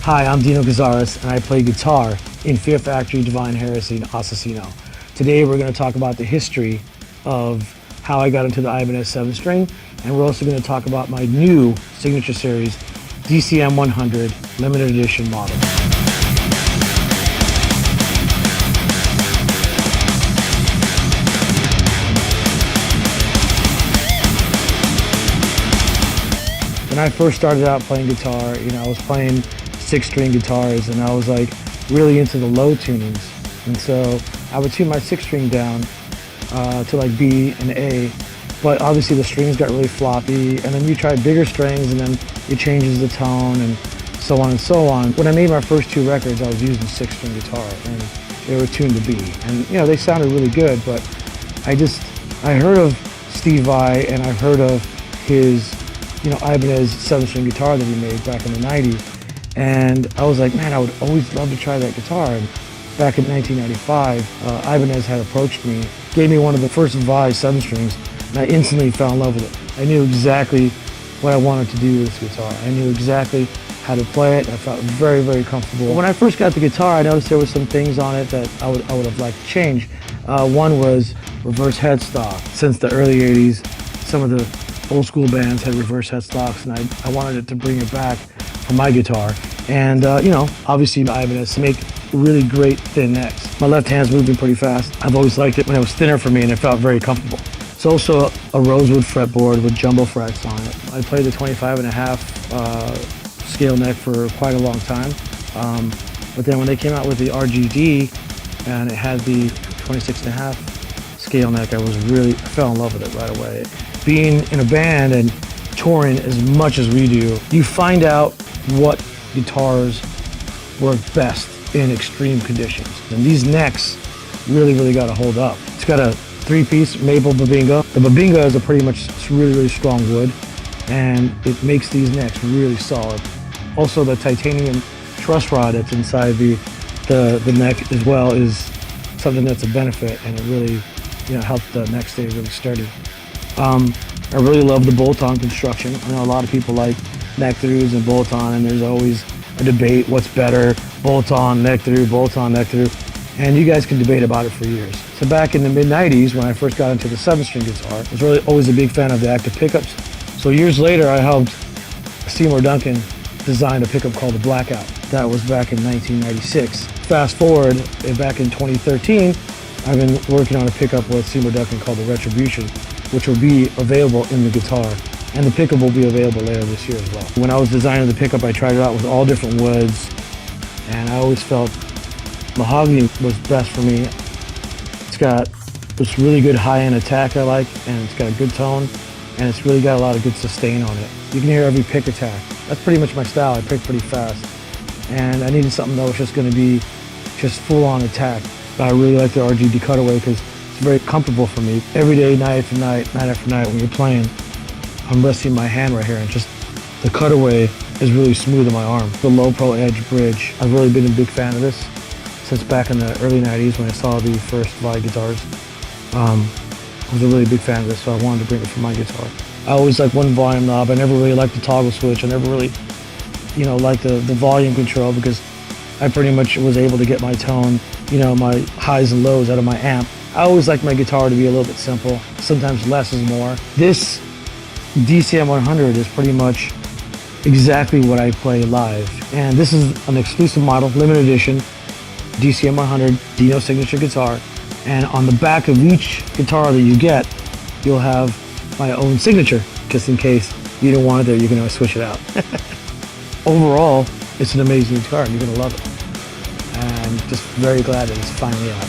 Hi, I'm Dino Cazares, and I play guitar in Fear Factory, Divine Heresy, and Assassino. Today we're going to talk about the history of how I got into the Ibanez 7-string, and we're also going to talk about my new signature series, DCM100 limited edition model. When I first started out playing guitar, I was playing 6-string guitars, and I was like really into the low tunings. And so I would tune my 6-string down to like B and A, but obviously the strings got really floppy, and then you try bigger strings and then it changes the tone and so on and so on. When I made my first 2 records, I was using 6-string guitar and they were tuned to B. And they sounded really good, but I heard of Steve Vai, and I heard of his Ibanez 7-string guitar that he made back in the 90s. And I was like, man, I would always love to try that guitar. And back in 1995, Ibanez had approached me, gave me one of the first Vai 7-strings, and I instantly fell in love with it. I knew exactly what I wanted to do with this guitar. I knew exactly how to play it. I felt very, very comfortable. But when I first got the guitar, I noticed there were some things on it that I would have liked to change. One was reverse headstock. Since the early 80s, some of the old school bands had reverse headstocks, and I wanted it to bring it back for my guitar. And obviously Ibanez make really great thin necks. My left hand's moving pretty fast. I've always liked it when it was thinner for me, and it felt very comfortable. It's also a rosewood fretboard with jumbo frets on it. I played the 25.5 scale neck for quite a long time. But then when they came out with the RGD and it had the 26.5 scale neck, I fell in love with it right away. Being in a band and touring as much as we do, you find out what guitars work best in extreme conditions. And these necks really got to hold up. It's got a 3-piece maple babinga. The babinga is a pretty much really strong wood, and it makes these necks really solid. Also, the titanium truss rod that's inside the neck as well is something that's a benefit, and it really helps the neck stay really sturdy. I really love the bolt-on construction. I know a lot of people like neck-throughs and bolt-on, and there's always a debate, what's better, bolt-on, neck-through, bolt-on, neck-through, and you guys can debate about it for years. So back in the mid-90s, when I first got into the 7-string guitar, I was really always a big fan of the active pickups. So years later, I helped Seymour Duncan design a pickup called the Blackout. That was back in 1996. Fast forward, back in 2013, I've been working on a pickup with Seymour Duncan called the Retribution, which will be available in the guitar. And the pickup will be available later this year as well. When I was designing the pickup, I tried it out with all different woods, and I always felt mahogany was best for me. It's got this really good high-end attack I like, and it's got a good tone, and it's really got a lot of good sustain on it. You can hear every pick attack. That's pretty much my style. I pick pretty fast. And I needed something that was just going to be just full-on attack. I really like the RGD cutaway because it's very comfortable for me. Every day, night after night when you're playing, I'm resting my hand right here, and just the cutaway is really smooth on my arm. The low pro edge bridge, I've really been a big fan of this since back in the early 90s when I saw the first Vai guitars. I was a really big fan of this, so I wanted to bring it for my guitar. I always liked one volume knob. I never really liked the toggle switch. I never really, liked the volume control, because I pretty much was able to get my tone, my highs and lows out of my amp. I always liked my guitar to be a little bit simple. Sometimes less is more. This DCM100 is pretty much exactly what I play live. And this is an exclusive model, limited edition, DCM100 Dino signature guitar. And on the back of each guitar that you get, you'll have my own signature, just in case you don't want it there, you can always switch it out. Overall, it's an amazing guitar, and you're gonna love it. And just very glad that it's finally out.